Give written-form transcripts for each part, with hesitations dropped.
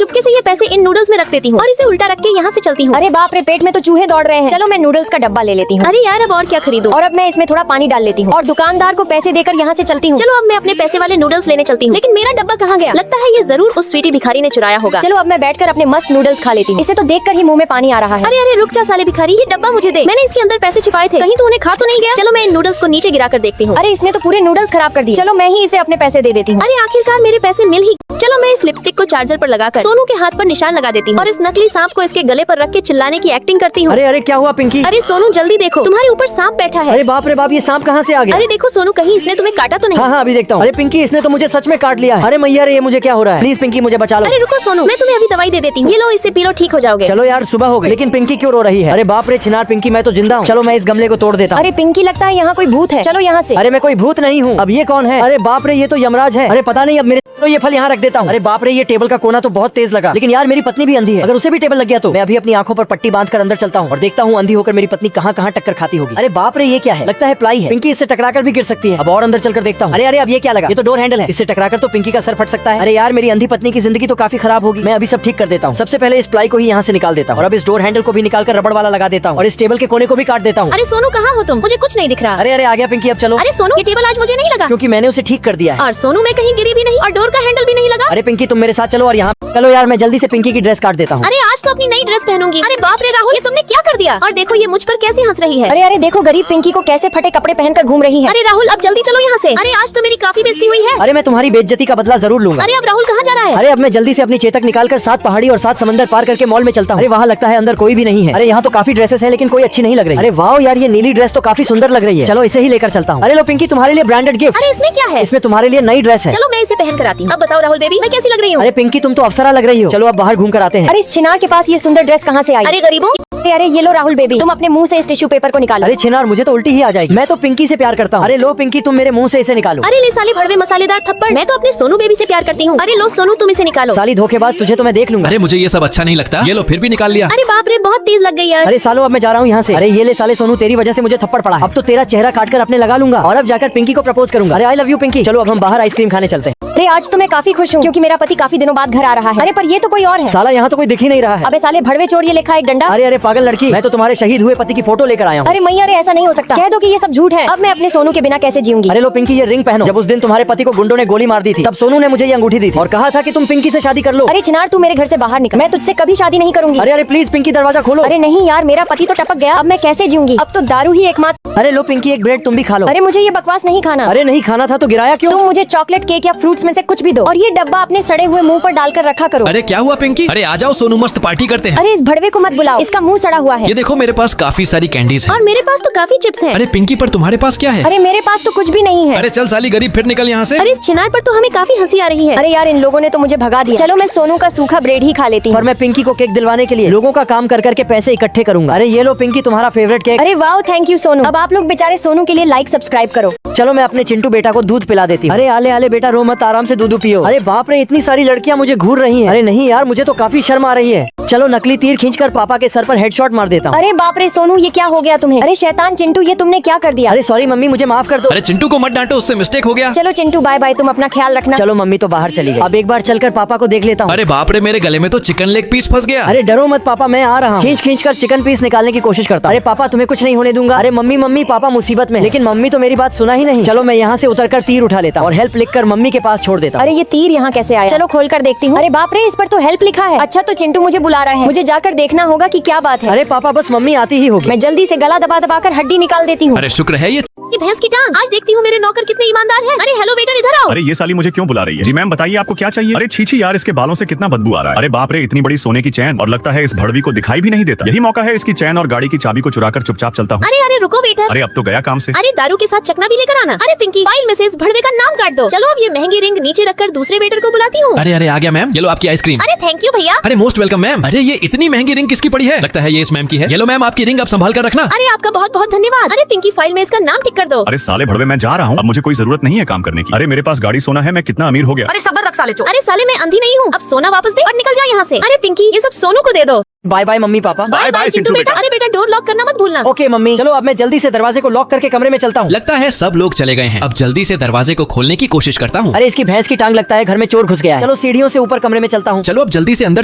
चुपके से ये पैसे इन नूडल्स में रख देती हूँ और इसे उल्टा रख के यहाँ से चलती हूँ। अरे बाप रे, पेट में तो चूहे दौड़ रहे हैं। चलो मैं नूडल्स का डब्बा ले लेती हूँ। अरे यार अब और क्या खरीदूं? और अब मैं इसमें थोड़ा पानी डाल लेती हूँ और दुकानदार को पैसे देकर यहाँ से चलती हूँ। चलो अब मैं अपने पैसे वाले नूडल्स लेने चलती हूँ। लेकिन मेरा डब्बा कहाँ गया? लगता है ये जरूर उस स्वीटी भिखारी ने चुराया होगा। चलो अब मैं बैठकर अपने मस्त नूडल्स खा लेती हूँ। इसे तो देखकर ही मुंह में पानी आ रहा है। अरे अरे रुक जा साले भिखारी, ये डब्बा मुझे दे। मैंने इसके अंदर पैसे छिपाए थे, कहीं तो उन्हें खा तो नहीं गया? चलो मैं इन नूडल्स को नीचे गिरा कर देखती हूँ। अरे इसने तो पूरे नूडल्स खराब कर दिए। चलो मैं ही इसे अपने पैसे दे देती हूँ। अरे आखिरकार मेरे पैसे मिल ही। चलो मैं इस लिपस्टिक को चार्जर पर लगाकर सोनू के हाथ पर निशान लगा देती हूँ और इस नकली सांप को इसके गले पर रख के चिल्लाने की एक्टिंग करती हूँ। अरे अरे क्या हुआ पिंकी? अरे सोनू जल्दी देखो, तुम्हारे ऊपर सांप बैठा है। अरे बाप रे बाप, ये सांप कहाँ से आ गया? अरे देखो सोनू, कहीं इसने तुम्हें काटा तो नहीं? हाँ अभी देखता हूँ। अरे पिंकी, इसने तो मुझे सच में काट लिया है। अरे मैया रे, ये मुझे क्या हो रहा है? प्लीज पिंकी मुझे बचा लो। अरे रुको सोनू, मैं तुम्हें अभी दवाई दे देती हूँ। ये लो, इससे पी लो, ठीक हो जाओगे। चलो यार सुबह हो गई, लेकिन पिंकी क्यों रो रही है? अरे बाप रे छिनार पिंकी, मैं तो जिंदा हूँ। चलो मैं इस गमले को तोड़ देता हूँ। अरे पिंकी, लगता है यहाँ कोई भूत है। चलो यहाँ से। अरे मैं कोई भूत नहीं हूँ। अब ये कौन है? अरे बाप रे, ये तो यमराज है। अरे पता नहीं, अब मेरे तो ये फल यहाँ रख देता हूँ। अरे बाप रे, ये टेबल का कोना तो बहुत तेज लगा। लेकिन यार मेरी पत्नी भी अंधी है, अगर उसे भी टेबल लग गया तो मैं अभी अपनी आंखों पर पट्टी बांध कर अंदर चलता हूँ और देखता हूँ अंधी होकर मेरी पत्नी कहाँ कहाँ टक्कर खाती होगी। अरे बाप रे, ये क्या है? लगता है प्लाई है। पिंकी इससे टकराकर भी गिर सकती है। अब और अंदर चलकर देखता हूँ। अरे अरे अब ये क्या लगा? ये तो डोर हैंडल है, इससे टकराकर तो पिंकी का सर फट सकता है। अरे यार मेरी अंधी पत्नी की जिंदगी तो काफी खराब होगी। मैं अभी सब ठीक कर देता हूँ। सबसे पहले इस प्लाई को ही यहाँ से निकाल देता हूँ और अब इस डोर हैंडल को भी निकाल कर रबड़ वाला लगा देता हूँ और इस टेबल के कोने को भी काट देता हूँ। अरे सोनू कहाँ हो तुम? मुझे कुछ नहीं दिख रहा। अरे अरे आ गया पिंकी, अब चलो। अरे सोनू, ये टेबल आज मुझे नहीं लगा क्योंकि मैंने उसे ठीक कर दिया है। और सोनू मैं कहीं गिरी भी नहीं और डोर का हैंडल भी नहीं लगा। अरे पिंकी तुम मेरे साथ चलो और यहाँ चलो यार, मैं जल्दी से पिंकी की ड्रेस काट देता हूँ। अरे आज तो अपनी नई ड्रेस पहनूंगी। अरे बाप रे राहुल, ये तुमने क्या कर दिया? और देखो ये मुझ पर कैसे हंस रही है। अरे अरे देखो, गरीब पिंकी को कैसे फटे कपड़े पहनकर घूम रही है। अरे राहुल अब जल्दी चलो यहाँ से। अरे आज तो मेरी काफी बेइज्जती हुई है। अरे मैं तुम्हारी बेइज्जती का बदला जरूर लूंगा। अरे अब राहुल कहाँ जा रहा है? अरे अब मैं जल्दी से अपनी चेतक निकालकर 7 पहाड़ी और 7 समंदर पार करके मॉल में चलता हूँ। अरे वहाँ लगता है अंदर कोई भी नहीं है। अरे यहाँ तो काफी ड्रेसेस हैं लेकिन कोई अच्छी नहीं लग रही। अरे वाह यार, ये नीली ड्रेस तो काफी सुंदर लग रही है। चलो इसे ही लेकर चलता हूँ। अरे लो पिंकी, तुम्हारे लिए ब्रांडेड गिफ्ट। अरे इसमें क्या है? इसमें तुम्हारे लिए नई ड्रेस है। चलो मैं इसे पहन कर आती हूँ। अब बताओ राहुल बेबी, मैं कैसी लग रही हूँ? अरे पिंकी तुम तो अप्सरा लग रही हो। चलो अब बाहर घूम कर आते हैं। अरे इस छिनार के पास ये सुंदर ड्रेस कहाँ से आई? अरे गरीबों। अरे ये लो राहुल बेबी, तुम अपने मुंह से इस टिश्यू पेपर को निकालो। अरे छिनार, मुझे तो उल्टी ही आ जाएगी। मैं तो पिंकी से प्यार करता हूँ। अरे लो पिंकी, तुम मेरे मुंह से इसे निकालो। अरे ले साले भड़वे मसालेदार थप्पड़, मैं तो अपने सोनू बेबी से प्यार करती हूँ। अरे लो सोनू, तुम इसे निकालो। साली धोखेबाज, तुझे तो मैं देख लूंगा। अरे मुझे ये सब अच्छा नहीं लगता। ये लो फिर भी निकाल लिया। अरे बाप रे, बहुत तेज लग गई यार। अरे सालो, अब मैं जा रहा हूँ यहाँ से। अरे ये ले साले सोनू, तेरी वजह से मुझे थप्पड़ पड़ा है। अब तो तेरा चेहरा काट कर अपने लगा लूंगा और अब जाकर पिंकी को प्रपोज करूंगा। अरे आई लव यू पिंकी। चलो अब हम बाहर आइसक्रीम खाने चलते हैं। अरे आज तो मैं काफी खुश हूँ क्योंकि मेरा पति काफी दिनों बाद घर आ रहा है। अरे पर ये तो कोई और है। साला यहाँ तो कोई दिख ही नहीं रहा है। अबे साले भड़वे चोर, ये लिखा है एक डंडा। अरे अरे पागल लड़की, मैं तो तुम्हारे शहीद हुए पति की फोटो लेकर आया हूँ। अरे मैया रे, ऐसा नहीं हो सकता। कह दो कि ये सब झूठ है। अब मैं अपने सोनू के बिना कैसे जीऊंगी? अरे लो पिंकी, ये रिंग पहनो। जब उस दिन तुम्हारे पति को गुंडों ने गोली मार दी थी, तब सोनू ने मुझे ये अंगूठी दी थी और कहा था कि तुम पिंकी से शादी कर लो। अरे छिनार, तू मेरे घर से बाहर निकल, मैं तुझसे कभी शादी नहीं करूंगी। अरे अरे प्लीज पिंकी, दरवाजा खोलो। अरे नहीं यार, मेरा पति तो टपक गया, अब मैं कैसे जीऊंगी? अब तो दारू ही एकमात्र। अरे लो पिंकी, एक ब्रेड तुम भी खा लो। अरे मुझे ये बकवास नहीं खाना। अरे नहीं खाना था तो गिराया क्यों? तुम मुझे चॉकलेट, केक या फ्रूट्स में से कुछ भी दो और ये डब्बा अपने सड़े हुए मुंह पर डालकर रखा करो। अरे क्या हुआ पिंकी? अरे आ जाओ सोनू, मस्त पार्टी करते हैं। अरे इस भड़वे को मत बुलाओ, इसका मुंह सड़ा हुआ है। ये देखो मेरे पास काफी सारी कैंडीज है। और मेरे पास तो काफी चिप्स है। अरे पिंकी, पर तुम्हारे पास क्या है? अरे मेरे पास तो कुछ भी नहीं है। अरे चल साली गरीब, फिर निकल यहाँ से। अरे इस चिनार पर तो हमें काफी हंसी आ रही है। अरे यार, इन लोगों ने तो मुझे भगा दिया। चलो मैं सोनू का सूखा ब्रेड ही खा लेती पर हूँ। मैं पिंकी को केक दिलवाने के लिए लोगों का काम कर करके पैसे इकट्ठे करूंगा। अरे ये लो पिंकी, तुम्हारा फेवरेट केक। अरे वाह, थैंक यू सोनू। अब आप लोग बेचारे सोनू के लिए लाइक सब्सक्राइब करो। चलो मैं अपने चिंटू बेटा को दूध पिला देती हूँ। अरे आले आले बेटा, रो मत, आराम से दूध पियो। अरे बाप रे, इतनी सारी लड़कियाँ मुझे घूर रही हैं। अरे नहीं यार, मुझे तो काफी शर्म आ रही है। चलो नकली तीर खींचकर पापा के सर पर हेडशॉट मार देता हूँ। अरे बाप रे सोनू, ये क्या हो गया तुम्हें? अरे शैतान चिंटू, ये तुमने क्या कर दिया? अरे सॉरी मम्मी, मुझे माफ कर दो। अरे चिंटू को मत डांटो, उससे मिस्टेक हो गया। चलो चिंटू बाय बाय, तुम अपना ख्याल रखना। चलो मम्मी तो बाहर चली गई। अब एक बार चलकर पापा को देख लेता हूँ। अरे बाप रे, मेरे गले में तो चिकन लेग पीस फंस गया। अरे डरो मत पापा, मैं आ रहा हूँ। खींच खींच कर चिकन पीस निकालने की कोशिश करता हूँ। अरे पापा, तुम्हें कुछ नहीं होने दूंगा। अरे मम्मी मम्मी, पापा मुसीबत में, लेकिन मम्मी तो मेरी बात सुना ही नहीं। चलो मैं यहाँ से उतरकर तीर उठा लेता हूँ और हेल्प लिखकर मम्मी के पास छोड़ देता हूँ। अरे ये तीर यहाँ कैसे आया? चलो खोल कर देखती हूँ। अरे बाप रे, इस पर तो हेल्प लिखा है। अच्छा तो चिंटू मुझे बुला रहे हैं, मुझे जाकर देखना होगा कि क्या बात है। अरे पापा, बस मम्मी आती ही होगी। मैं जल्दी से गला दबा दबा कर हड्डी निकाल देती हूँ। अरे शुक्र है ये भैंस की टांग। आज देखती हूँ मेरे नौकर कितने ईमानदार हैं। अरे हेलो वेटर, इधर आओ। अरे ये साली मुझे क्यों बुला रही है? जी मैम बताइए, आपको क्या चाहिए? अरे छी यार, इसके बालों से कितना बदबू आ रहा है। अरे बाप रे, इतनी बड़ी सोने की चैन, और लगता है इस भड़वी को दिखाई भी नहीं देता। यही मौका है इसकी चैन और गाड़ी की चाबी को चुराकर चुपचाप चलता हूँ। अरे अरे रुको वेटर। अरे अब तो गया काम से। अरे दारू के साथ चकना भी लेकर आना। अरे पिंकी, फाइल में से इस भड़वे का नाम काट दो। चलो अब ये महंगी रिंग नीचे रखकर दूसरे वेटर को बुलाती हूँ। अरे अरे आ गया मैम, ये लो आपकी आइसक्रीम। अरे थैंक यू भैया। अरे मोस्ट वेलकम मैम। अरे ये इतनी महंगी रिंग किसकी पड़ी है? लगता है ये इस मैम की है। ये लो मैम आपकी रिंग, आप संभाल कर रखना। अरे आपका बहुत बहुत धन्यवाद। अरे पिंकी, फाइल में इसका नाम टिक कर दो। अरे साले भड़वे, मैं जा रहा हूँ, अब मुझे कोई जरूरत नहीं है काम करने की। अरे मेरे पास गाड़ी सोना है, मैं कितना अमीर हो गया। अरे सबर रख साले चो। अरे साले, मैं अंधी नहीं हूँ। अब सोना वापस दे और निकल जाओ यहाँ से। अरे पिंकी, ये सब सोनू को दे दो। बाय बाय मम्मी पापा। बाय बाय चिंटू बेटा। अरे बेटा डोर लॉक करना मत भूलना। ओके मम्मी, चलो अब मैं जल्दी से दरवाजे को लॉक करके कमरे में चलता हूँ। लगता है सब लोग चले गए हैं। अब जल्दी से दरवाजे को खोलने की कोशिश करता हूँ। अरे इसकी भैंस की टांग लगता है घर में चोर घुस गया है। चलो सीढ़ियों से ऊपर कमरे में चलता हूँ। चलो अब जल्दी से अंदर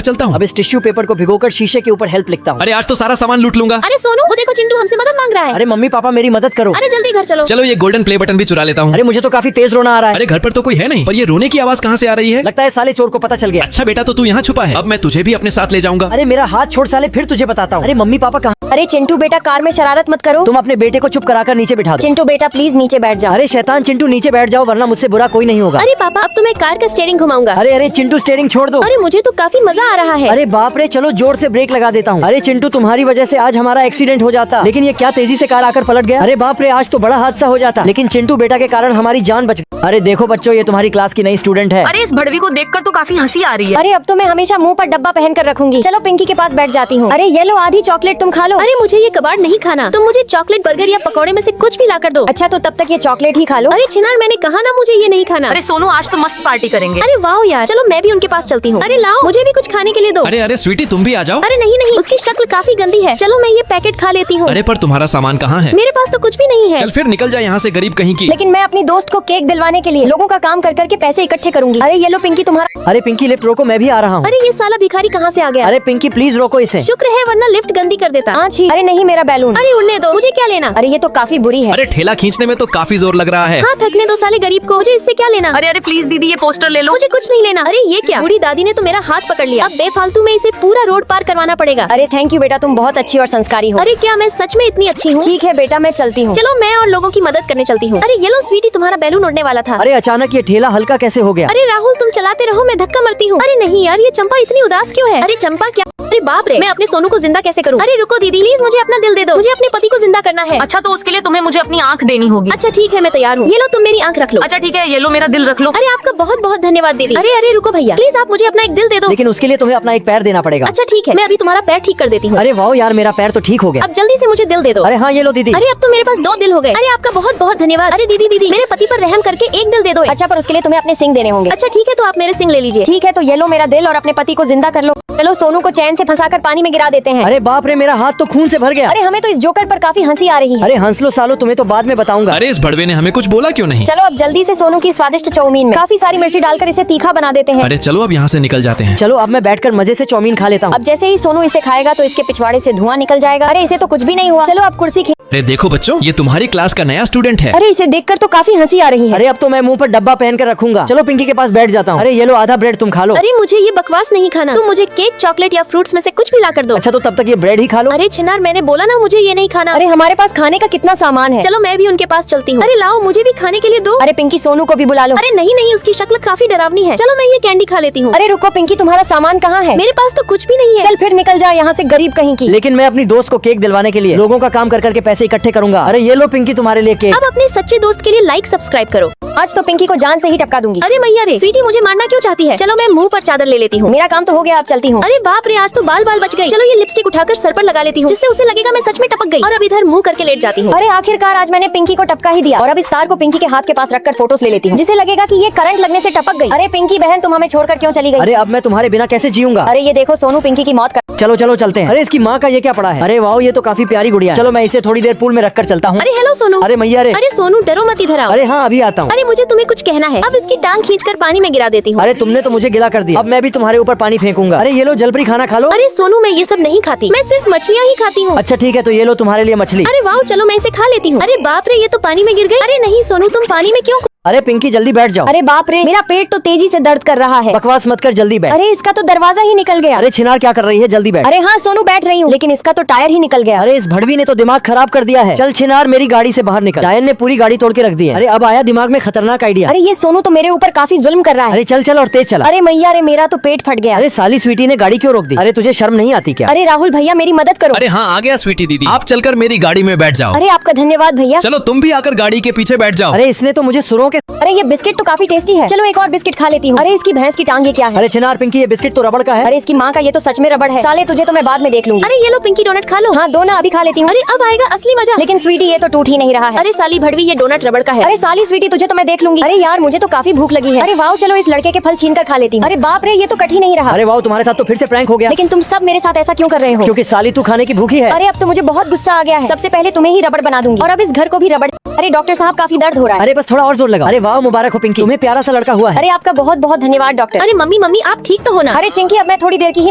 चलता हूँ। अब इस टिश्यू पेपर को भिगोकर शीशे के ऊपर हेल्प लिखता हूँ। अरे आज तो सारा सामान लूट लूंगा। अरे सोनू वो देखो चिंटू हमसे मदद मांग रहा है। अरे मम्मी पापा मेरी मदद करो। अरे जल्दी घर चलो। चलो ये गोल्डन प्ले बटन भी चुरा लेता हूँ। अरे मुझे तो काफी तेज रोना आ रहा है। अरे घर पर तो कोई है नहीं, पर ये रोने की आवाज कहाँ से आ रही है? लगता है साले चोर को पता चल गया। अच्छा बेटा तो तू यहाँ छुपा है। अब मैं तुझे भी अपने साथ ले जाऊंगा। अरे मेरा हाथ छोड़ साले, फिर तुझे बताता हूँ। अरे मम्मी पापा कहाँ? अरे चिंटू बेटा कार में शरारत मत करो। तुम अपने बेटे को चुप कराकर नीचे बिठा दो। चिंटू बेटा प्लीज नीचे बैठ जाओ। अरे शैतान चिंटू नीचे बैठ जाओ वरना मुझसे बुरा कोई नहीं होगा। अरे पापा अब तुम्हें कार का स्टीयरिंग घुमाऊंगा। अरे अरे चिंटू स्टीयरिंग छोड़ दो। अरे मुझे तो काफी मजा आ रहा है। अरे बाप रे, चलो जोर से ब्रेक लगा देता हूँ। अरे चिंटू तुम्हारी वजह से आज हमारा एक्सीडेंट हो जाता, लेकिन ये क्या तेजी से कार आकर पलट गया। अरे बाप रे, आज तो बड़ा हादसा हो जाता, लेकिन चिंटू बेटा के कारण हमारी जान बच गई। अरे देखो बच्चों, ये तुम्हारी क्लास की नई स्टूडेंट है। अरे इस भड़वी को देखकर तो काफी हंसी आ रही है। अरे अब तो मैं हमेशा मुंह पर डब्बा पहन कर रखूंगी। चलो पिंकी के पास बैठ जाती हूँ। अरे ये लो आधी चॉकलेट तुम खा लो। अरे मुझे ये कबाड़ नहीं खाना, तुम मुझे चॉकलेट बर्गर या पकौड़े में से कुछ भी ला कर दो। अच्छा तो तब तक ये चॉकलेट ही खा लो। अरे चिनार मैंने कहा ना मुझे ये नहीं खाना। अरे सोनू आज तो मस्त पार्टी करेंगे। अरे वाह यार, चलो मैं भी उनके पास चलती हूँ। अरे लाओ मुझे भी कुछ खाने के लिए दो। अरे अरे स्वीटी तुम भी आ जाओ। अरे नहीं नहीं, उसकी शक्ल काफी गंदी है। चलो मैं ये पैकेट खा लेती हूँ। अरे पर तुम्हारा सामान कहाँ है? मेरे पास तो कुछ भी नहीं है। चल फिर निकल जा यहाँ से गरीब कहीं की। लेकिन मैं अपनी दोस्त को केक दिलवाने के लिए लोगों का काम कर करके पैसे इकट्ठे करूंगी। अरे ये लो पिंकी तुम्हारा। अरे पिंकी लिफ्ट रोको, मैं भी आ रहा हूँ। अरे ये साला भिखारी कहाँ से आ गया? अरे पिंकी प्लीज रोको इसे। शुक्र है वरना लिफ्ट गंदी कर देता। आज ही। अरे नहीं मेरा बैलून। अरे उड़ने दो, मुझे क्या लेना। अरे ये तो काफी बुरी है। अरे ठेला खींचने में तो काफी जोर लग रहा है। हाँ थकने दो साले गरीब को, मुझे इससे क्या लेना। अरे अरे प्लीज दीदी ये पोस्टर ले लो। मुझे कुछ नहीं लेना। अरे ये क्या, बूढ़ी दादी ने तो मेरा हाथ पकड़ लिया। अब बेफालतू में इसे पूरा रोड पार करवाना पड़ेगा। अरे थैंक यू बेटा, तुम बहुत अच्छी और संस्कारी हो। अरे क्या मैं सच में इतनी अच्छी हूँ? ठीक है बेटा मैं चलती हूँ। चलो मैं और लोगों की मदद करने चलती हूँ। अरे ये लो स्वीटी, तुम्हारा बैलून उड़ने वाला था। अरे अचानक ये ठेला हल्का कैसे हो गया? अरे राहुल तुम चलाते रहो, मैं धक्का मरती हूँ। अरे नहीं यार, ये चंपा इतनी उदास क्यों है? अरे चंपा क्या? अरे बाप रे, मैं अपने सोनू को जिंदा कैसे करूँ? अरे रुको दीदी प्लीज, मुझे अपना दिल दे दो, मुझे अपने पति को जिंदा करना है। अच्छा तो उसके लिए तुम्हें मुझे अपनी आँख देनी होगी। अच्छा ठीक है मैं तैयार हूँ। ये लो तुम मेरी आँख रख लो। अच्छा ठीक है ये लो मेरा दिल रख लो। अरे आपका बहुत बहुत धन्यवाद दीदी। अरे अरे रुको भैया, प्लीज आप मुझे अपना एक दिल दे दो। लेकिन उसके लिए तुम्हें अपना एक पैर देना पड़ेगा। अच्छा ठीक है, मैं अभी तुम्हारा पैर ठीक कर देती हूँ। अरे वाह यार, मेरा पैर तो ठीक हो गया। अब जल्दी से मुझे दिल दे दो। अरे हाँ ये लो दीदी। अरे अब तो मेरे पास 2 दिल हो गए। अरे आपका बहुत बहुत धन्यवाद। अरे दीदी दीदी मेरे पति पर रहम करके एक दिल दे दो। अच्छा पर उसके लिए तुम्हें अपने सिंग देने होंगे। अच्छा ठीक है, तो आप मेरे सिंग ले लीजिए। ठीक है तो ये लो मेरा दिल और अपने पति को जिंदा कर लो। चलो सोनू को चैन से फंसाकर पानी में गिरा देते हैं। अरे बाप रे, मेरा हाथ तो खून से भर गया। अरे हमें तो इस जोकर पर काफी हंसी आ रही है। अरे हंस लो सालो, तुम्हें तो बाद में बताऊंगा। अरे इस भड़वे ने हमें कुछ बोला क्यों नहीं? चलो अब जल्दी से सोनू की स्वादिष्ट चाउमीन में काफी सारी मिर्ची डालकर इसे तीखा बना देते हैं। अरे चलो अब यहाँ से निकल जाते हैं। चलो अब मैं बैठकर मजे से चाउमीन खा लेता हूँ। अब जैसे ही सोनू इसे खाएगा तो इसके पिछवाड़े से धुआं निकल जाएगा। अरे इसे तो कुछ भी नहीं हुआ। चलो अब कुर्सी अरे देखो बच्चों, ये तुम्हारी क्लास का नया स्टूडेंट है। अरे इसे देखकर तो काफी हंसी आ रही है। अरे अब तो मैं मुंह पर डब्बा पहन कर रखूंगा। चलो पिंकी के पास बैठ जाता हूँ। अरे ये लो आधा ब्रेड तुम खा लो। अरे मुझे ये बकवास नहीं खाना, तुम मुझे केक चॉकलेट या फ्रूट्स में से कुछ भी ला कर दो। अच्छा तो तब तक ये ब्रेड ही खा लो। अरे छिनार मैंने बोला ना मुझे ये नहीं खाना। अरे हमारे पास खाने का कितना सामान है। चलो मैं भी उनके पास चलती हूँ। अरे लाओ मुझे भी खाने के लिए दो। अरे पिंकी सोनू को भी बुला लो। अरे नहीं नहीं, उसकी शक्ल काफी डरावनी है। चलो मैं ये कैंडी खा लेती हूँ। अरे रुको पिंकी, तुम्हारा सामान कहाँ है? मेरे पास तो कुछ भी नहीं है। चल फिर निकल जा यहाँ से गरीब कहीं की। लेकिन मैं अपनी दोस्त को केक दिलवाने के लिए लोगों का काम कर करके पैसे इकट्ठे करूंगा। अरे ये लो पिंकी तुम्हारे लिए केक। अब अपने सच्चे दोस्त के लिए लाइक सब्सक्राइब करो। आज तो पिंकी को जान से ही टपका दूंगी। अरे मैया रे, स्वीटी मुझे मारना क्यों चाहती है? चलो मैं मुंह पर चादर ले लेती हूँ। मेरा काम तो हो गया, अब चलती हूँ। अरे बाप रे, आज तो बाल बाल बच गई। चलो ये लिपस्टिक उठाकर सर पर लगा लेती हूँ, जिससे उसे लगेगा मैं सच में टपक गई। और अब इधर मुंह करके लेट जाती हूँ। अरे आखिरकार आज मैंने पिंकी को टपका ही दिया। और अब इस तार को पिंकी के हाथ के पास रखकर फोटोस ले लेती हूँ, जिससे लगेगा कि ये करंट लगने से टपक गई। अरे पिंकी बहन, तुम हमें छोड़कर क्यों चली गई? अरे अब मैं तुम्हारे बिना कैसे जीऊंगा? अरे ये देखो सोनू पिंकी की मौत कर। चलो चलो चलते हैं। अरे इसकी माँ का ये क्या पड़ा है? अरे वाह, ये तो काफी प्यारी गुड़िया है। चलो मैं इसे थोड़ी देर पूल में रखकर चलता हूँ। अरे हेलो सोनू। अरे मैया रे। अरे सोनू डरो मत, इधर आओ। अरे हाँ अभी आता हूँ। अरे मुझे तुम्हें कुछ कहना है। अब इसकी टांग खींचकर पानी में गिरा देती हूँ। अरे तुमने तो मुझे गिला कर दिया, अब मैं भी तुम्हारे ऊपर पानी फेंकूंगा। अरे ये लो जलपरी खाना खा लो। अरे सोनू मैं ये सब नहीं खाती, मैं सिर्फ मछलियाँ ही खाती हूँ। अच्छा ठीक है, तो ये लो तुम्हारे लिए मछली। अरे वाह, चलो मैं इसे खा लेती हूँ। अरे बाप रे, ये तो पानी में गिर गई। अरे नहीं सोनू, तुम पानी में क्यों? अरे पिंकी जल्दी बैठ जाओ। अरे बाप रे, मेरा पेट तो तेजी से दर्द कर रहा है। बकवास मत कर, जल्दी बैठ। अरे इसका तो दरवाजा ही निकल गया। अरे छिनार क्या कर रही है? जल्दी बैठ। अरे हाँ सोनू बैठ रही हूँ, लेकिन इसका तो टायर ही निकल गया। अरे इस भड़वी ने तो दिमाग खराब कर दिया है। चल छिनार मेरी गाड़ी से बाहर निकल। डायन ने पूरी गाड़ी तोड़ के रख दी है। अरे अब आया दिमाग में खतरनाक आइडिया। अरे ये सोनू तो मेरे ऊपर काफी जुल्म कर रहा है। अरे चल चल और तेज चला। अरे मैया रे, मेरा तो पेट फट गया। अरे साली स्वीटी ने गाड़ी क्यों रोक दी? अरे तुझे शर्म नहीं आती क्या? अरे राहुल भैया मेरी मदद करो। अरे हाँ आ गया स्वीटी दीदी, आप चलकर मेरी गाड़ी में बैठ जाओ। अरे आपका धन्यवाद भैया। चलो तुम भी आकर गाड़ी के पीछे बैठ जाओ। अरे इसने तो मुझे सुरों के अरे ये बिस्किट तो काफी टेस्टी है, चलो एक और बिस्किट खा लेती हूँ। अरे इसकी भैंस की टांग ये क्या है? अरे चिनार पिंकी, ये बिस्किट तो रबड़ का है। अरे इसकी माँ का ये तो सच में रबड़ है। साले तुझे तो मैं बाद में देख लूंगी। अरे ये लो पिंकी डोनट खा लो। हाँ दो ना, अभी खा लेती हूँ। अरे अब आएगा असली मजा। लेकिन स्वीटी ये तो टूट ही नहीं रहा है। अरे साली भड़वी, ये डोनट रबड़ का है। अरे साली स्वीटी तुझे तो मैं देख लूंगी। अरे यार मुझे तो काफी भूख लगी है। अरे वाह, चलो इस लड़के के फल छीन कर खा लेती हूँ। अरे बाप रे, ये तो कठिन नहीं रहा। अरे वाह, तुम्हारे साथ तो फिर से प्रैंक हो गया। लेकिन तुम सब मेरे साथ ऐसा क्यों कर रहे हो? क्योंकि साली तू खाने की भूखी है। अरे अब तो मुझे बहुत गुस्सा आ गया है। सबसे पहले तुम्हें ही रबड़ बना दूंगी और अब इस घर को भी रबड़। अरे डॉक्टर साहब काफी दर्द हो रहा है। अरे बस थोड़ा और जोर लगा। अरे वाह, मुबारक हो पिंकी, तुम्हें प्यारा सा लड़का हुआ है। अरे आपका बहुत बहुत धन्यवाद डॉक्टर। अरे मम्मी मम्मी, आप ठीक तो हो ना? अरे चिंकी, अब मैं थोड़ी देर की ही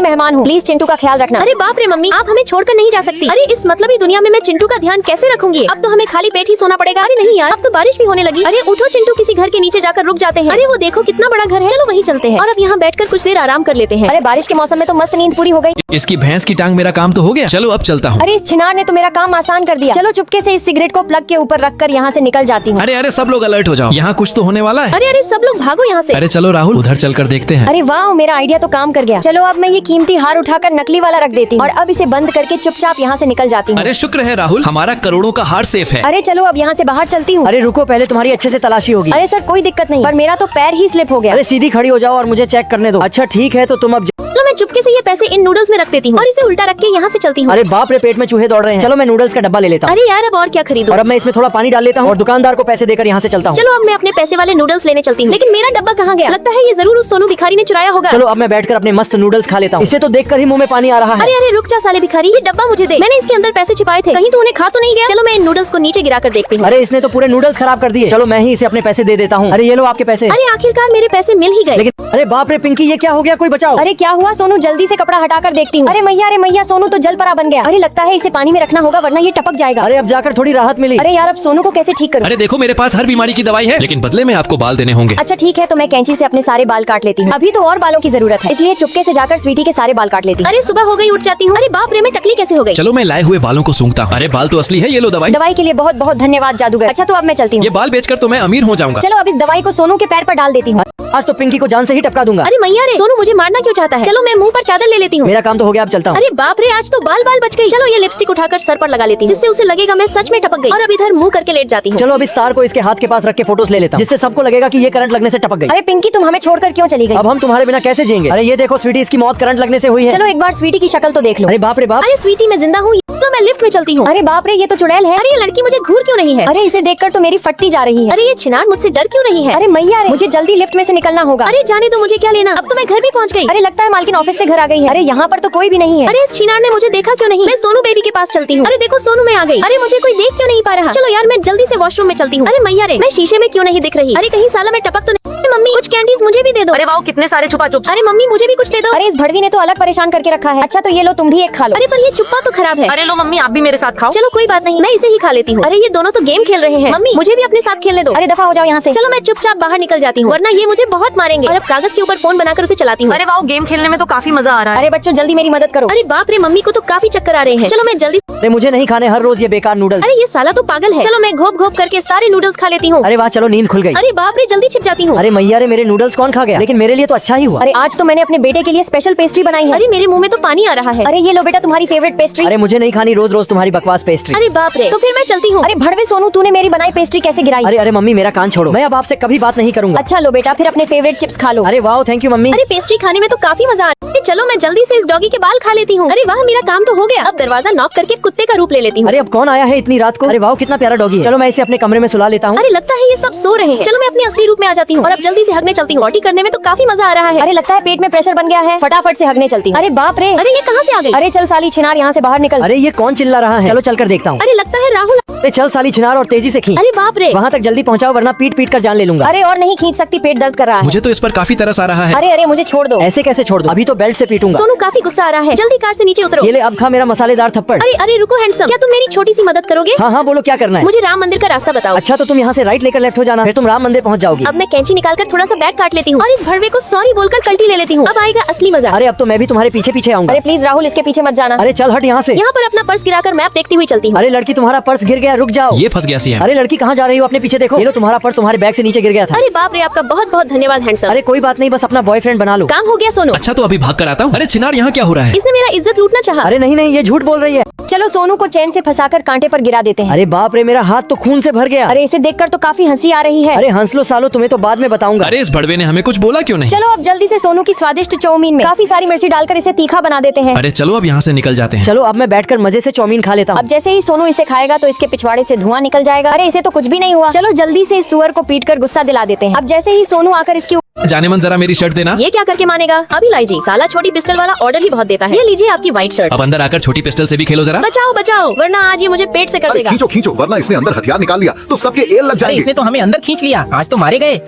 मेहमान हूँ, प्लीज चिंटू का ख्याल रखना। अरे बाप रे मम्मी, आप हमें छोड़कर नहीं जा सकती। अरे इस मतलबी दुनिया में मैं चिंटू का ध्यान कैसे रखूंगी? अब तो हमें खाली पेट ही सोना पड़ेगा। अरे नहीं यार, अब तो बारिश भी होने लगी। अरे उठो चिंटू, किसी घर के नीचे जाकर रुक जाते हैं। अरे वो देखो कितना बड़ा घर है, चलो वहीं चलते हैं और अब यहाँ बैठकर कुछ देर आराम कर लेते हैं। अरे बारिश के मौसम में तो मस्त नींद पूरी हो गई। इसकी भैंस की टांग मेरा काम तो हो गया, चलो अब चलता हूँ। अरे इस छिनार ने तो मेरा काम आसान कर दिया। चलो चुपके से इस सिगरेट को प्लग के ऊपर रखकर यहाँ से निकल जाती हूँ। अरे अरे सब लोग अलर्ट हो जाओ, यहाँ कुछ तो होने वाला है। अरे अरे सब लोग भागो यहाँ से। अरे चलो राहुल, उधर चलकर देखते हैं। अरे वाह, मेरा आइडिया तो काम कर गया। चलो अब मैं ये कीमती हार उठाकर नकली वाला रख देती हूँ और अब इसे बंद करके चुपचाप यहाँ से निकल जाती हूँ। अरे शुक्र है राहुल, हमारा करोड़ों का हार सेफ है। अरे चलो अब यहाँ से बाहर चलती हूँ। अरे रुको, पहले तुम्हारी अच्छे से तलाशी होगी। अरे सर कोई दिक्कत नहीं, पर मेरा तो पैर ही स्लिप हो गया। अरे सीधी खड़ी हो जाओ और मुझे चेक करने दो। अच्छा ठीक है, तो तुम अब चलो मैं चुपके से ये पैसे इन नूडल्स में रख देती हूँ और इसे उल्टा रख के यहाँ से चलती हूँ। अरे बाप रे, पेट में चूहे दौड़ रहे हैं। चलो मैं नूडल्स का डब्बा ले लेता हूँ अरे यार अब और क्या खरीदूं? और अब मैं इसमें थोड़ा पानी डाल लेता हूँ और दुकानदार को पैसे देकर यहाँ से चलता हूँ। चलो अब मैं अपने पैसे वाले नूडल्स लेने चलती हूँ। लेकिन मेरा डब्बा कहाँ गया? लगता है ये जरूर उस सोनू भिखारी ने चुराया होगा। चलो अब मैं बैठकर अपने मस्त नूडल्स खा लेता हूँ। इसे तो देखकर ही मुंह में पानी आ रहा है। अरे अरे रुक जा साले भिखारी, ये डब्बा मुझे दे। मैंने इसके अंदर पैसे छिपाए थे, कहीं तो उन्हें खा तो नहीं गया? चलो मैं इन नूडल्स को नीचे गिरा कर देखती हूँ। अरे इसने तो पूरे नूडल्स खराब कर दिए। चलो मैं ही इसे अपने पैसे दे देता हूँ। अरे ये लो आपके पैसे। अरे आखिरकार मेरे पैसे मिल ही गए। लेकिन अरे बाप रे पिंकी, ये क्या हो गया? कोई बचाओ। अरे क्या हुआ सोनू? जल्दी से कपड़ा हटाकर देखती हूँ। अरे मैया सोनू तो जल परा बन गया। अरे लगता है इसे पानी में रखना होगा वरना ये टपक जाएगा। अरे अब जाकर थोड़ी राहत मिली। अरे यार अब सोनू को कैसे ठीक करूँ? अरे देखो मेरे पास हर बीमारी की दवाई है, लेकिन बदले में आपको बाल देने होंगे। अच्छा ठीक है, तो मैं कैंची से अपने सारे बाल काट लेती हूँ। अभी तो और बालों की जरूरत है, इसलिए चुपके से जाकर स्वीटी के सारे बाल काट लेती हूँ। अरे सुबह हो गई, उठ जाती हूँ। अरे बाप रे, मैं टकली कैसे हो गई? चलो मैं लाए हुए बालों को सूंघता हूँ। अरे बाल तो असली है, ये लो दवाई। दवाई के लिए बहुत बहुत धन्यवाद जादूगर। अच्छा तो अब मैं चलती ये हूँ। बाल बेचकर तो मैं अमीर हो जाऊंगा। चलो अब इस दवाई को सोनू के पैर पर डाल देती हूँ। आज तो पिंकी को जान से ही टपका दूंगा। अरे मैया रे, सोनू मुझे मारना क्यों चाहता है? चलो मैं मुंह पर चादर ले लेती हूँ। मेरा काम तो हो गया, अब चलता हूँ। अरे बाप रे, आज तो बाल बाल बच गई। चलो ये लिपस्टिक उठाकर सर पर लगा लेती हूँ, जिससे उसे लगेगा मैं सच में टपक गई। और अब इधर मुंह करके लेट जाती हूँ। चलो अब इस तार को इसके हाथ के पास रख के फोटोज ले लेता हूँ, जिससे सबको लगेगा कि ये करंट लगने से टपक गई। अरे पिंकी तुम हमें छोड़कर क्यों चली गई? अब हम तुम्हारे बिना कैसे जिएंगे? अरे ये देखो स्वीटी, इसकी मौत करंट लगने से हुई है। चलो एक बार स्वीटी की शक्ल तो देख लो। अरे बाप रे बाप। अरे स्वीटी, मैं जिंदा हूँ। तो मैं लिफ्ट में चलती हूँ। अरे बाप रे, ये तो चुड़ैल है। अरे ये लड़की मुझे घूर क्यों नहीं है? अरे इसे देखकर तो मेरी फटती जा रही है। अरे ये छिनार मुझसे डर क्यों रही है? अरे मैया रे, मुझे जल्दी लिफ्ट में से निकलना होगा। अरे जाने दो, मुझे क्या लेना, अब तो मैं घर भी पहुँच गई। अरे लगता है मालकिन ऑफिस से घर आ गई है। अरे यहाँ पर तो कोई भी नहीं है। अरे इस छिनार ने मुझे देखा क्यों नहीं? मैं सोनू बेबी के पास चलती हूँ। अरे देखो सोनू मैं आ गई। अरे मुझे कोई देख क्यों नहीं पा रहा? चलो यार मैं जल्दी से वॉशरूम में चलती हूँ। अरे मैया रे, मैं शीशे में क्यों नहीं दिख रही? अरे कहीं साला मैं टपक तो नहीं? मम्मी कुछ कैंडीज मुझे भी दे दो। अरे वाह, कितने सारे छुपा चुप। अरे मम्मी मुझे भी कुछ दे दो। अरे इस भड़वी ने तो अलग परेशान करके रखा है। अच्छा तो ये लो, तुम भी एक खा लो। अरे पर ये चुप्पा तो खराब है। अरे लो मम्मी, आप भी मेरे साथ खाओ। चलो कोई बात नहीं, मैं इसे ही खा लेती हूँ। अरे ये दोनों तो गेम खेल रहे हैं। मम्मी मुझे भी अपने साथ खेलने दो। अरे दफा हो जाओ यहाँ से। चलो मैं चुपचाप बाहर निकल जाती हूँ, वरना ये मुझे बहुत मारेंगे। और अब कागज के ऊपर फोन बनाकर उसे चलाती हूँ। अरे वाह, गेम खेलने में तो काफी मजा आ रहा है। अरे बच्चों जल्दी मेरी मदद करो। अरे बाप रे, मम्मी को तो काफी चक्कर आ रहे हैं। चलो मैं जल्दी। अरे मुझे नहीं खाने हर रोज ये बेकार नूडल्स। अरे ये साला तो पागल है। चलो मैं घोप घोप करके सारे नूडल्स खा लेती हूँ। अरे वाह, चलो नींद खुल गई। अरे बाप रे, जल्दी छिप जाती हूँ। अरे मैया रे, मेरे नूडल्स कौन खा गया? लेकिन मेरे लिए तो अच्छा ही हुआ। अरे आज तो मैंने अपने बेटे के लिए स्पेशल पेस्ट्री बनाई है। अरे मेरे मुंह में तो पानी आ रहा है। अरे ये लो बेटा तुम्हारी फेवरेट पेस्ट्री। अरे मुझे नहीं खानी रोज रोज तुम्हारी बकवास पेस्ट्री। अरे बाप रे, तो फिर मैं चलती हूँ। अरे भड़वे सोनू, तूने मेरी बनाई पेस्ट्री कैसे गिराई? अरे अरे मम्मी मेरा कान छोड़ो, मैं अब आपसे कभी बात नहीं करूंगा। अच्छा लो बेटा, फिर अपने फेवरेट चिप्स खा लो। अरे वाह, थैंक यू मम्मी। अरे पेस्ट्री खाने में तो काफी मजा आ रहा है। चलो मैं जल्दी से इस डॉगी के बाल खा लेती हूँ। अरे वाह, मेरा काम तो हो गया। अब दरवाजा नॉक करके कुत्ते का रूप ले लेती हूँ। अरे अब कौन आया है इतनी रात को? अरे वाह, कितना प्यारा डॉगी है। चलो मैं इसे अपने कमरे में सुला लेता हूँ। अरे लगता है ये सब सो रहे हैं। चलो मैं अपने असली रूप में आ जाती हूँ और अब जल्दी से हगने चलती हूँ। पॉटी करने में तो काफी मजा आ रहा है। अरे लगता है पेट में प्रेशर बन गया है, फटाफट से हगने चलती हूँ। अरे बाप रे, अरे ये कहाँ से आ गई? अरे चल साली छिनार, यहाँ से बाहर निकल। अरे ये कौन चिल्ला रहा है? चलो चल कर देखता हूँ। अरे लगता है राहुल। अरे चल साली छिनार और तेजी से खींच। अरे बाप रे। वहाँ तक जल्दी पहुँचाओ वरना पीट पीट कर जान ले लूंगा। अरे और नहीं खींच सकती, पेट दर्द कर रहा है। मुझे तो इस पर काफी तरस आ रहा है। अरे अरे मुझे छोड़ दो। ऐसे कैसे छोड़ दो? अभी तो बेल्ट से पीटूंगा। सोनू काफी गुस्सा आ रहा है, जल्दी कार से नीचे उतरो। ये ले अब खा मेरा मसालेदार थप्पड़। अरे अरे रुको हैंडसम, क्या तुम मेरी छोटी सी मदद करोगे? हाँ हाँ बोलो, क्या करना है? मुझे राम मंदिर का रास्ता बताओ। अच्छा तो तुम यहाँ से राइट लेकर लेफ्ट हो जाना, फिर तुम राम मंदिर पहुँच जाओगी। अब मैं कैंची निकालकर थोड़ा सा बैग काट लेती हूँ और इस भड़वे को सॉरी बोलकर कल्टी ले लेती हूँ। अब आएगा असली मजा। अरे अब तो मैं भी तुम्हारे पीछे पीछे आऊंगा। अरे प्लीज राहुल, इसके पीछे मत जाना। अरे चल हट यहाँ से। यहाँ पर अपना पर्स गिराकर मैप देखती हुई चलती हूँ। अरे लड़की तुम्हारा पर्स गिर गया, रुक जाओ। ये फंस गया सीएम। अरे लड़की कहाँ जा रही हो? अपने पीछे देखो। ये लो तुम्हारा पर्स तुम्हारे बैग से नीचे गिर गया था। अरे बाप रे, आपका बहुत बहुत धन्यवाद हैंडसम। अरे कोई बात नहीं, बस अपना बॉयफ्रेंड बना लो। काम हो गया सोनू। अच्छा तो अभी भाग कर आता हूँ। अरे छिनार, यहाँ क्या हो रहा है? इसने मेरा इज्जत लूटना चाहा। अरे नहीं नहीं, ये झूठ बोल रही है। चलो सोनू को चैन से फंसाकर कांटे पर गिरा देते हैं। अरे बाप रे, मेरा हाथ तो खून से भर गया। अरे इसे देखकर तो काफी हंसी आ रही है। अरे हंस लो सालो, तुम्हें तो बाद में बताऊंगा। अरे इस भड़वे ने हमें कुछ बोला क्यों नहीं? चलो अब जल्दी से सोनू की स्वादिष्ट चाउमीन में काफी सारी मिर्ची डालकर इसे तीखा बना देते हैं। अरे चलो अब यहाँ से निकल जाते हैं। चलो अब मैं बैठकर मजे से चाउमीन खा लेता हूँ। अब जैसे ही सोनू इसे खाएगा तो इसके पिछवाड़े से धुआं निकल जाएगा। अरे इसे तो कुछ भी नहीं हुआ। चलो जल्दी से इस सुअर को पीटकर गुस्सा दिला देते हैं। अब जैसे ही सोनू आकर इसकी जाने मन जरा मेरी शर्ट देना। ये क्या करके मानेगा? अभी लाई जी, साला छोटी पिस्टल वाला ऑर्डर ही बहुत देता है। ये लीजिए आपकी व्हाइट शर्ट। अब अंदर आकर छोटी पिस्टल से भी खेलो जरा। बचाओ बचाओ, वरना आज ये मुझे पेट से कर अरे देगा। खींचो खींचो, वरना इसने अंदर हथियार निकाल लिया तो सबके एल लग अरे जाएंगे। इसने तो हमें अंदर खींच लिया, आज तो मारे गए।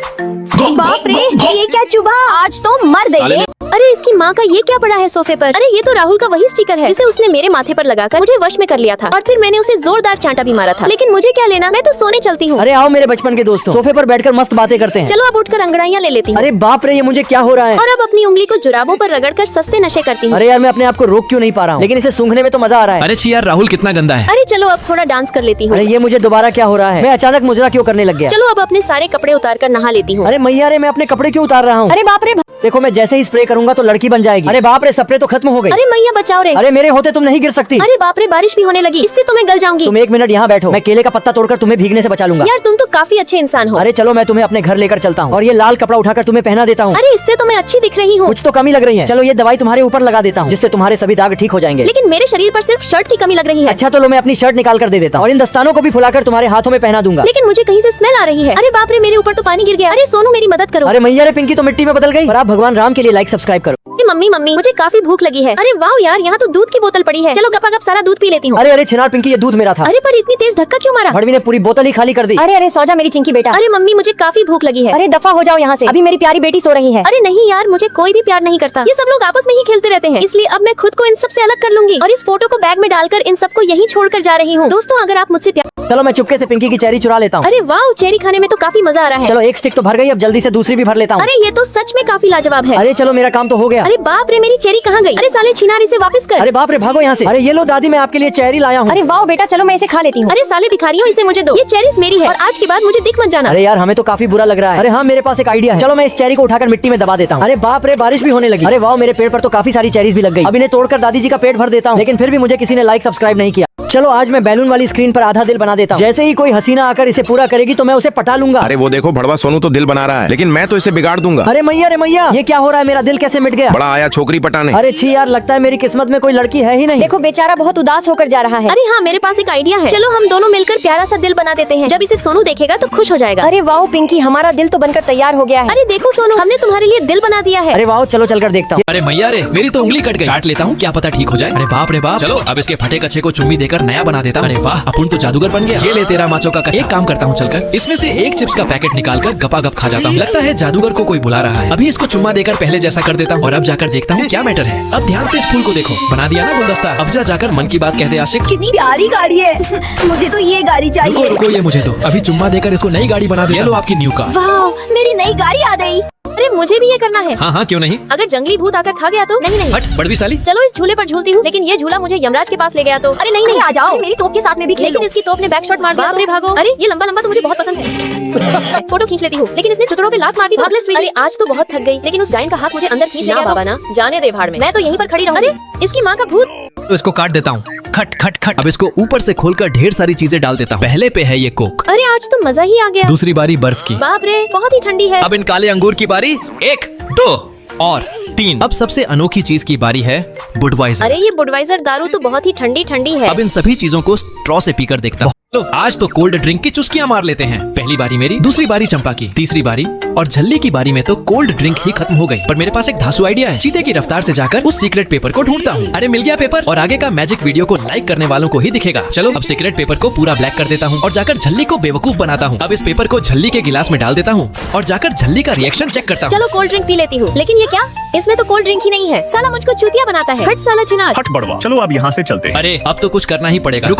बाप रे, ये क्या चुभा? आज तो मर गए। अरे इसकी माँ का ये क्या पड़ा है सोफे पर? अरे ये तो राहुल का वही स्टिकर है जिसे उसने मेरे माथे पर लगाकर मुझे वश में कर लिया था, और फिर मैंने उसे जोरदार चांटा भी मारा था। लेकिन मुझे क्या लेना, मैं तो सोने चलती हूँ। अरे आओ मेरे बचपन के दोस्तों, सोफे पर बैठकर मस्त बातें करते हैं। चलो अब उठकर अंगड़ाइयाँ ले लेती हूँ, अरे बाप रे, ये मुझे क्या हो रहा है? और अब अपनी उंगली को जुराबों पर रगड़कर सस्ते नशे करती हूँ। अरे यार, मैं अपने आप को रोक क्यों नहीं पा रहा हूँ, लेकिन इसे सूंघने में तो मजा आ रहा है। अरे छी यार, राहुल कितना गंदा है। अरे चलो अब थोड़ा डांस कर लेती हूँ। अरे ये मुझे दोबारा क्या हो रहा है? मैं अचानक मुजरा क्यों करने लग गया? चलो अब अपने सारे कपड़े उतार कर नहा लेती हूँ। अरे मैया रे, मैं अपने कपड़े क्यों उतार रहा हूँ? अरे बाप रे, देखो मैं जैसे ही स्प्रे करूंगा तो लड़की बन जाएगी। अरे बाप रे, स्प्रे तो खत्म हो गई। अरे मैया बचाओ रे। अरे मेरे होते तुम नहीं गिर सकती। अरे बाप रे, बारिश भी होने लगी, इससे तो मैं गल जाऊंगी। तुम 1 मिनट यहाँ बैठो, मैं केले का पत्ता तोड़कर तुम्हें भीगने से बचा लूंगा। यार तुम तो काफी अच्छे इंसान हो। अरे चलो मैं तुम्हें अपने घर लेकर चलता हूँ और ये लाल कपड़ा उठाकर तुम्हें पहना देता हूँ। अरे इससे तो मैं अच्छी दिख रही हूँ। कुछ तो कमी लग रही है। चलो ये दवाई तुम्हारे ऊपर लगा देता हूँ, जिससे तुम्हारे सभी दाग ठीक हो जाएंगे। लेकिन मेरे शरीर पर सिर्फ शर्ट की कमी लग रही है। अच्छा तो लो, मैं अपनी शर्ट निकाल कर दे देता हूँ और इन दस्तानों को भी फुलाकर तुम्हारे हाथों में पहना दूंगा। लेकिन मुझे कहीं से स्मेल आ रही है। अरे बाप रे, मेरे ऊपर तो पानी गिर गया। अरे सोनू मेरी मदद करो। अरे मैया रे, पिंकी तो मिट्टी में बदल गई। और आप भगवान राम के लिए लाइक सब्सक्राइब करो। मम्मी मम्मी, मुझे काफी भूख लगी है। अरे वाह यार, यहाँ तो दूध की बोतल पड़ी है। चलो गपागप सारा दूध पी लेती हूँ। अरे छिनार पिंकी, ये दूध मेरा था। अरे पर इतनी तेज धक्का क्यों मारा? भड़वी ने पूरी बोतल ही खाली कर दी। अरे सो जा मेरी चिंकी बेटा। अरे मम्मी, मुझे काफी भूख लगी है। अरे दफा हो जाओ यहाँ से, अभी मेरी प्यारी बेटी सो रही है। अरे नहीं यार, मुझे कोई भी प्यार नहीं करता। ये सब लोग आपस में ही खेलते रहते हैं, इसलिए अब मैं खुद को इन सब से अलग कर लूंगी और इस फोटो को बैग में डालकर इन सबको यहीं छोड़कर जा रही हूँ। दोस्तों अगर आप मुझसे चलो मैं चुपके से पिंकी की चेरी चुरा लेता हूँ। अरे वाह, चेरी खाने में तो काफी मजा आ रहा है। चलो एक स्टिक तो भर गई, अब जल्दी से दूसरी भी भर लेता हूँ। अरे ये तो सच में काफी लाजवाब है। अरे चलो मेरा काम तो हो गया। अरे बाप रे, मेरी चेरी कहाँ गई? अरे साले छिनार, इसे वापस कर। अरे बाप रे, भागो यहाँ से। अरे ये लो दादी, मैं आपके लिए चेरी लाया हूँ। अरे वाह बेटा, चलो मैं इसे खा लेती हूँ। अरे साले भिखारियों, इसे मुझे दो। ये चेरीज मेरी है और आज के बाद मुझे दिख मत जाना। अरे यार, हमें तो काफी बुरा लग रहा है। अरे हाँ, मेरे पास एक आइडिया है। चलो मैं इस चेरी को उठाकर मिट्टी में दबा देता हूँ। अरे बाप रे, बारिश भी होने लगी। अरे वाह, मेरे पेड़ पर तो काफी सारी चेरीज भी लग गई। अब इन्हें तोड़कर दादी जी का पेट भर देता हूँ, लेकिन फिर भी मुझे किसी ने लाइक सब्सक्राइब नहीं किया। चलो आज मैं बैलून वाली स्क्रीन पर आधा दिल बना देता हूँ। जैसे ही कोई हसीना आकर इसे पूरा करेगी तो मैं उसे पटा लूंगा। अरे वो देखो, भड़वा सोनू तो दिल बना रहा है, लेकिन मैं तो इसे बिगाड़ दूंगा। अरे मैया रे मैया, ये क्या हो रहा है? मेरा दिल कैसे मिट गया? बड़ा आया छोकरी पटाने। अरे छी यार, लगता है मेरी किस्मत में कोई लड़की है ही नहीं। देखो बेचारा बहुत उदास होकर जा रहा है। अरे हाँ, मेरे पास एक आइडिया है। चलो हम दोनों मिलकर प्यारा सा दिल बना देते हैं। जब इसे सोनू देखेगा तो खुश हो जाएगा। अरे वाह पिंकी, हमारा दिल तो बनकर तैयार हो गया है। अरे देखो सोनू, हमने तुम्हारे लिए दिल बना दिया है। अरे वाह, चलो चलकर देखता हूँ। अरे मैया रे, मेरी तो उंगली कट गई। चाट लेता हूँ, क्या पता ठीक हो जाए। अरे बाप रे बाप, चलो अब इसके फटे कच्चे को चुम्मी देकर नया बना देता हूँ। अरे वाह, अपन तो जादूगर बन गया। ये ले तेरा माचो का कच्चा। एक काम करता हूँ, चलकर इसमें से एक चिप्स का पैकेट निकालकर गपागप खा जाता हूँ। लगता है जादूगर को कोई बुला रहा है। अभी इसको चुम्मा देकर पहले जैसा कर देता हूँ और अब जाकर देखता हूँ क्या मैटर है। अब ध्यान से इस फूल को देखो, बना दिया ना गुलदस्ता। अब जाकर मन की बात कह दे आशिक। कितनी प्यारी गाड़ी है। मुझे तो ये गाड़ी रुको चाहिए। रुको, ये मुझे दो। अभी चुम्मा देकर इसको नई गाड़ी बना दे। ये लो आपकी न्यू कार। वाह, मेरी नई गाड़ी आ गई। अरे मुझे भी ये करना है। हाँ हाँ, क्यों नहीं। अगर जंगली भूत आकर खा गया तो? नहीं नहीं, हट बड़वी साली। चलो इस झूले पर झूलती हूँ, लेकिन ये झूला मुझे यमराज के पास ले गया तो? अरे नहीं नहीं, आ जाओ, मेरी तोप के साथ में भी खेलो। लेकिन इसकी तोप ने बैक शॉट मार दिया। बाप रे भागो। अरे ये लंबा लंबा तो मुझे बहुत पसंद है। फोटो खींच लेती हूँ, लेकिन इसने चुतड़ों पे लात मार दी। भाग ले स्वीटी। अरे आज तो बहुत थक गई, लेकिन उस डाइन का हाथ मुझे अंदर खींच ले गया। बाबा ना जाने दे भाड़ में, मैं तो यहीं पर खड़ी रहूंगी। अरे इसकी माँ का भूत। तो इसको काट देता हूँ। खट खट खट। अब इसको ऊपर से खोलकर ढेर सारी चीजें डाल देता हूँ। पहले पे है ये कोक। अरे आज तो मजा ही आ गया। दूसरी बारी बर्फ की। बाप रे, बहुत ही ठंडी है। अब इन काले अंगूर की बारी। 1 2 और 3। अब सबसे अनोखी चीज की बारी है बुडवाइजर। अरे ये बुडवाइजर दारू तो बहुत ही ठंडी ठंडी है। अब इन सभी चीजों को स्ट्रॉ से पीकर देखता हूँ। लो आज तो कोल्ड ड्रिंक की चुस्कियां मार लेते हैं। पहली बारी मेरी, दूसरी बारी चंपा की, तीसरी बारी और झल्ली की बारी में तो कोल्ड ड्रिंक ही खत्म हो गई। पर मेरे पास एक धांसू आइडिया है। चीते की रफ्तार से जाकर उस सीक्रेट पेपर को ढूंढता हूँ। अरे मिल गया पेपर, और आगे का मैजिक वीडियो को लाइक करने वालों को ही दिखेगा। चलो अब सीक्रेट पेपर को पूरा ब्लैक कर देता हूँ और जाकर झल्ली को बेवकूफ बनाता हूँ। अब इस पेपर को झल्ली के गिलास में डाल देता हूँ और जाकर झल्ली का रिएक्शन चेक करता हूँ। चलो कोल्ड ड्रिंक पी लेती हूँ, लेकिन ये क्या? इसमें तो कोल्ड ड्रिंक ही नहीं है। साला मुझको चूतिया बनाता है। हट साला छिनार। हट बड़वा, चलो अब यहाँ से चलते हैं। अरे अब तो कुछ करना ही पड़ेगा। रुको